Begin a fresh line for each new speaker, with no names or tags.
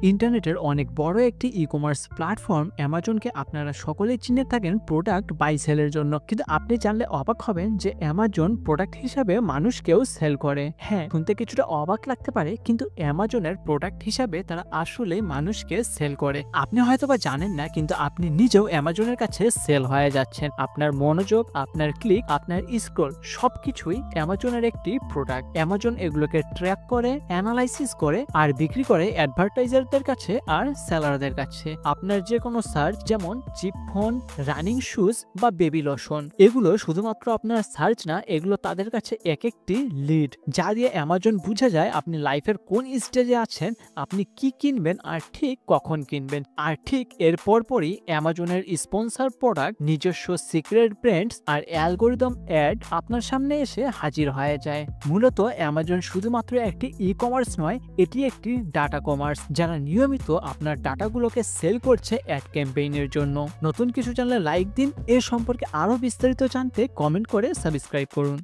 ইন্টারনেটের অনেক বড় একটি ই-কমার্স প্ল্যাটফর্ম অ্যামাজনকে আপনারা সকলেই চিনে থাকেন প্রোডাক্ট বাই সেলের জন্য, কিন্তু আপনি জানলে অবাক হবেন যে অ্যামাজন প্রোডাক্ট হিসাবে মানুষকেও সেল করে। হ্যাঁ, শুনতে কিছুটা অবাক লাগতে পারে, কিন্তু অ্যামাজনের প্রোডাক্ট হিসাবে তারা আসলে মানুষকে সেল করে। আপনি হয়তোবা জানেন না, কিন্তু আপনি নিজেও অ্যামাজনের কাছে সেল হয়ে যাচ্ছেন। আপনার মনোযোগ, আপনার ক্লিক, আপনার স্ক্রল সবকিছুই অ্যামাজনের একটি প্রোডাক্ট। অ্যামাজন এগুলোকে ট্র্যাক করে, অ্যানালাইসিস করে আর বিক্রি করে অ্যাডভার্টাইজারদের কাছে আর সেলারদের কাছে। আপনার যে কোনো সার্চ, যেমন চিপ ফোন, রানিং শুজ বা বেবি লোশন, এগুলো শুধুমাত্র আপনার সার্চ না, এগুলো তাদের কাছে এক একটি লিড, যা দিয়ে অ্যামাজন বুঝে যায় আপনি লাইফের কোন স্টেজে আছেন, আপনি কি কিনবেন আর ঠিক কখন কিনবেন। আর ঠিক এর পরপরই অ্যামাজনের স্পন্সর প্রোডাক্ট, নিজস্ব সিক্রেট ব্র্যান্ডস আর অ্যালগোরিদম অ্যাড আপনার সামনে এসে হাজির হয়ে যায়। মূলত অ্যামাজন শুধুমাত্র একটি ই-কমার্স নয়, এটি একটি ডাটা কমার্স, যারা নিয়মিত আপনার ডাটাগুলোকে সেল করছে অ্যাড ক্যাম্পেইনের জন্য। নতুন কিছু জানলে লাইক দিন, এর সম্পর্কে আরো বিস্তারিত জানতে কমেন্ট করে সাবস্ক্রাইব করুন।